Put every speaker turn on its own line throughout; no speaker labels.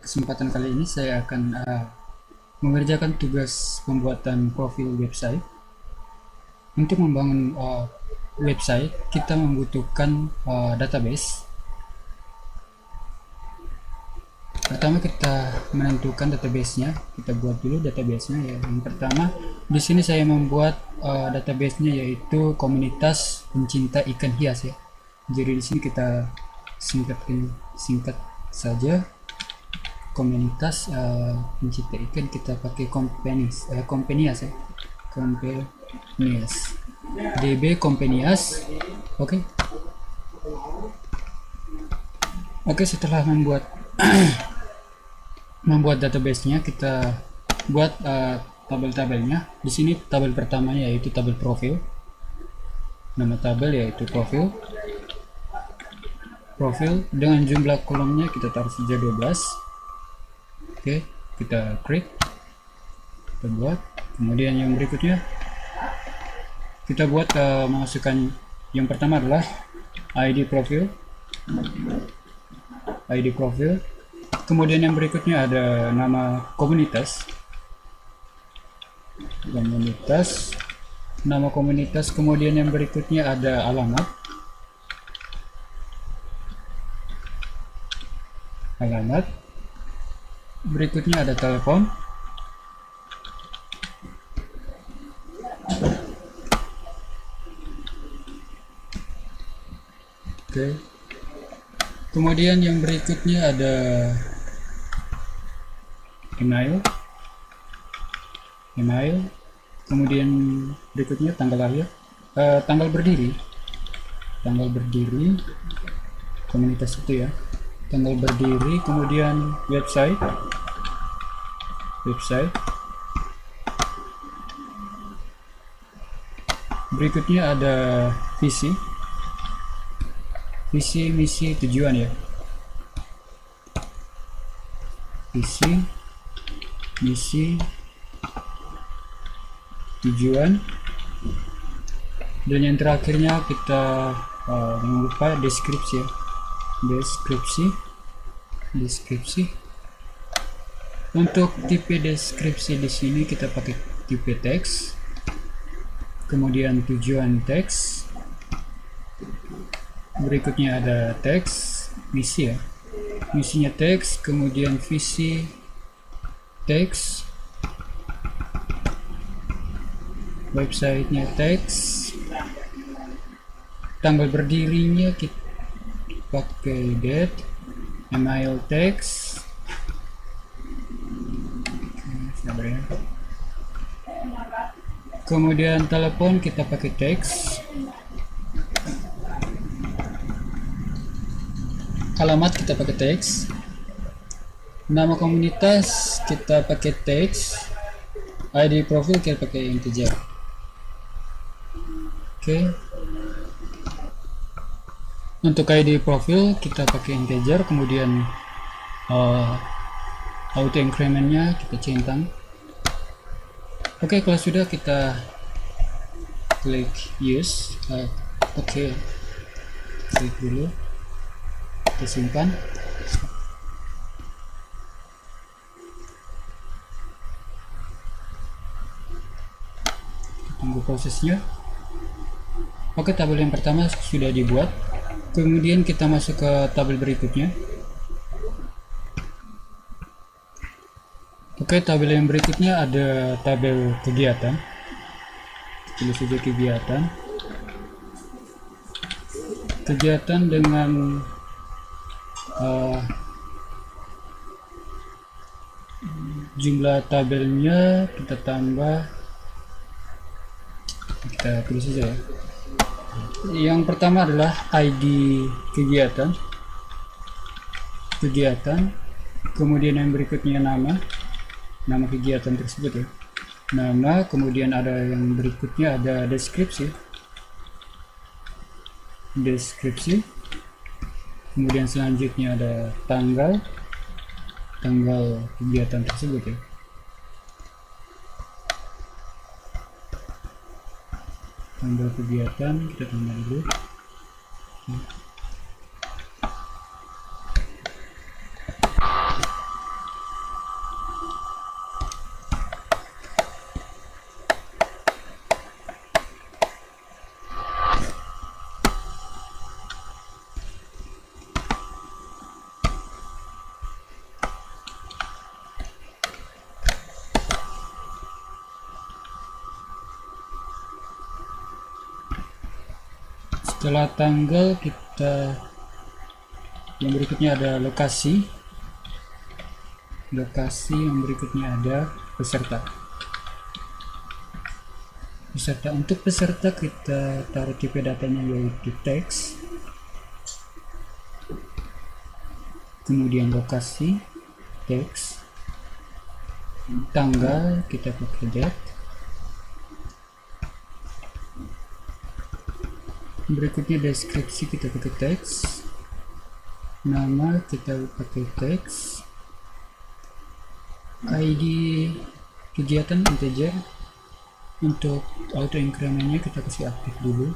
Kesempatan kali ini saya akan mengerjakan tugas pembuatan profil website. Untuk membangun website, kita membutuhkan database. Pertama kita menentukan database-nya. Kita buat dulu database-nya ya. Yang pertama, di sini saya membuat database-nya yaitu komunitas pencinta ikan hias ya. Jadi di sini kita singkat saja. Komunitas pencinta ikan, kita pakai companies ya, companies, db companies. Oke, setelah membuat database-nya, kita buat tabel-tabelnya. Di sini tabel pertamanya yaitu tabel profil. Nama tabel yaitu profil dengan jumlah kolomnya kita taruh saja 12. Oke, kita klik, kita buat. Kemudian yang berikutnya kita buat memasukkan, yang pertama adalah ID profil. Kemudian yang berikutnya ada nama komunitas, nama komunitas. Kemudian yang berikutnya ada alamat, berikutnya ada telepon, oke. Kemudian yang berikutnya ada email. Kemudian berikutnya tanggal lahir, tanggal berdiri komunitas itu ya, tanggal berdiri. Kemudian website. Berikutnya ada visi, misi, tujuan ya. Visi, misi, tujuan. Dan yang terakhirnya kita jangan lupa deskripsi ya. Deskripsi. Untuk tipe deskripsi di sini kita pakai tipe teks. Kemudian tujuan teks. Berikutnya ada teks, misi ya. Misinya teks, kemudian visi teks, websitenya teks, tanggal berdirinya kita pakai date, email teks, kemudian telepon kita pakai teks, alamat kita pakai teks, nama komunitas kita pakai teks, ID profil kita pakai integer. Oke. Untuk ID profil kita pakai integer, kemudian auto incrementnya kita centang. Oke, kalau sudah kita klik use. Oke, klik dulu, kita simpan. Tunggu prosesnya. Oke, tabel yang pertama sudah dibuat. Kemudian kita masuk ke tabel berikutnya. Oke, tabel yang berikutnya ada tabel kegiatan. Pilih saja kegiatan dengan jumlah tabelnya kita tambah, kita pilih saja ya. Yang pertama adalah ID kegiatan, kemudian yang berikutnya nama kegiatan tersebut ya, nama. Kemudian ada yang berikutnya ada deskripsi, kemudian selanjutnya ada tanggal kegiatan tersebut ya. Tanggal kegiatan kita tambah dulu. Setelah tanggal, kita yang berikutnya ada lokasi. Yang berikutnya ada peserta. Untuk peserta kita taruh tipe datanya yaitu teks, kemudian lokasi teks, tanggal kita pakai date, berikutnya deskripsi kita pakai teks, nama kita pakai teks, ID kegiatan integer. Untuk auto incrementnya kita kasih aktif dulu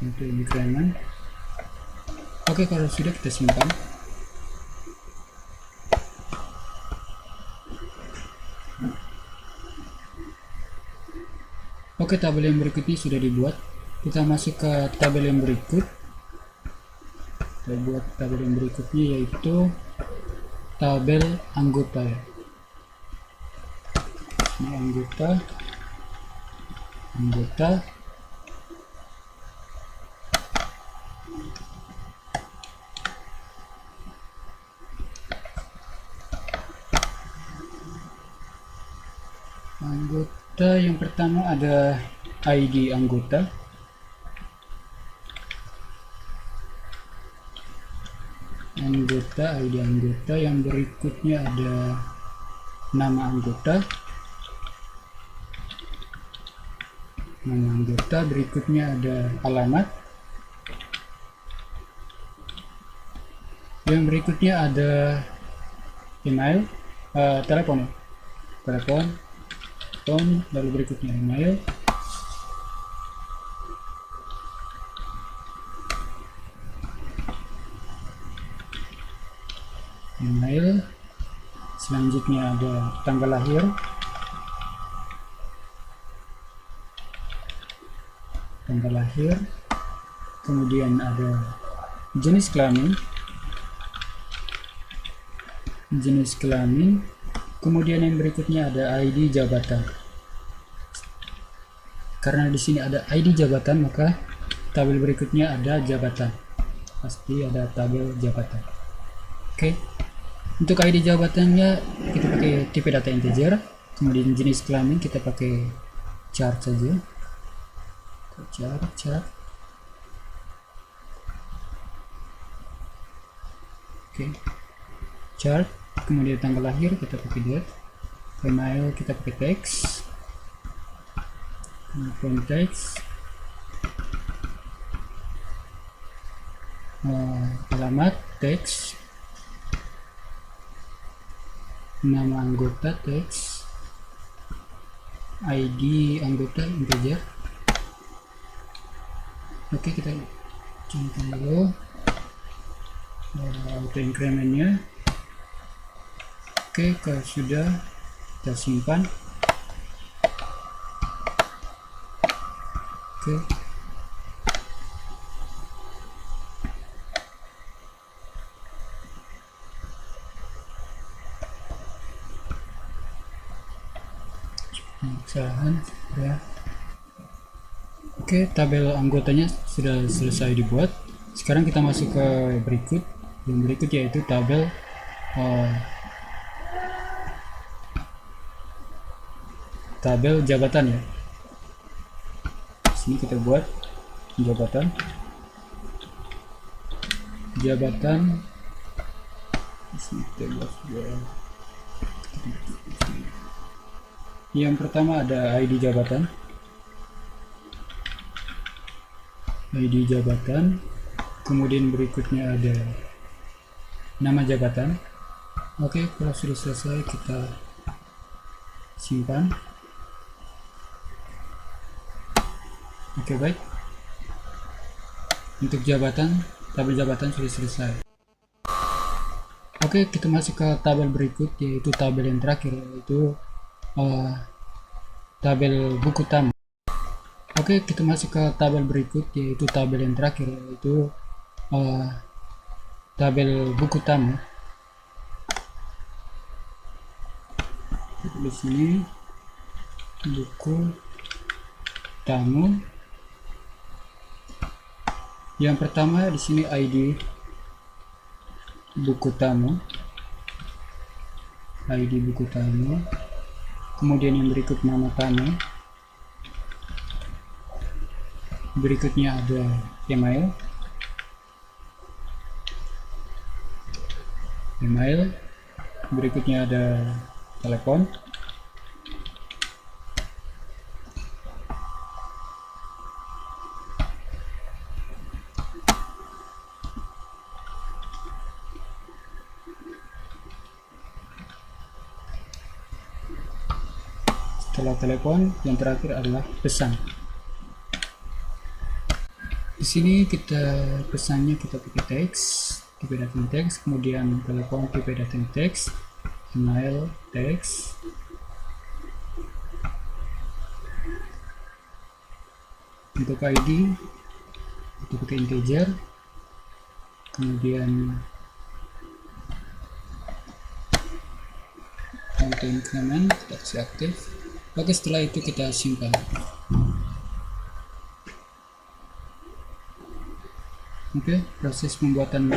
untuk increment. Oke, kalau sudah kita simpan. Oke, tabel yang berikutnya sudah dibuat. Kita masuk ke tabel yang berikut. Kita buat tabel yang berikutnya yaitu tabel anggota ya. Ini anggota yang pertama ada ID anggota, ID anggota, yang berikutnya ada nama anggota, berikutnya ada alamat, yang berikutnya ada email, telepon, lalu berikutnya email, selanjutnya ada tanggal lahir, kemudian ada jenis kelamin, kemudian yang berikutnya ada ID jabatan. Karena di sini ada ID jabatan, maka tabel berikutnya ada jabatan. Pasti ada tabel jabatan. Oke. Untuk ID jabatannya kita pakai tipe data integer, kemudian jenis kelamin kita pakai chart saja. Chart. Oke. Chart, kemudian tanggal lahir kita pakai date, email kita pakai teks, teks, alamat teks, nama anggota teks, ID anggota integer. Oke, kita simpan dulu auto incrementnya. Oke, kalau sudah kita simpan. Oke. Pemecahan ya. Oke, tabel anggotanya sudah selesai dibuat. Sekarang kita masuk ke berikut. Yang berikut yaitu tabel jabatan ya. Sini kita buat jabatan. Sini kita buat yang pertama ada ID jabatan. Kemudian berikutnya ada nama jabatan. Oke, kalau sudah selesai kita simpan. Oke, baik. Untuk tabel jabatan sudah selesai. Oke, kita masuk ke tabel berikut, yaitu tabel yang terakhir, yaitu tabel buku tamu. Oke, kita masuk ke tabel berikut, yaitu tabel yang terakhir, yaitu tabel buku tamu. Di sini buku tamu. Yang pertama di sini ID buku tamu, kemudian yang berikut nama tamu, berikutnya ada email, berikutnya ada telepon, setelah telepon yang terakhir adalah pesan. Di sini kita pesannya kita pakai teks, tipe dating teks, kemudian telepon tipe dating teks, email teks, untuk ID itu pakai integer, kemudian auto increment kita kasih aktif. Oke, setelah itu kita simpan. Oke, proses pembuatan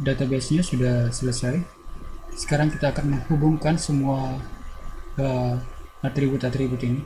database-nya sudah selesai. Sekarang kita akan menghubungkan semua atribut-atribut ini.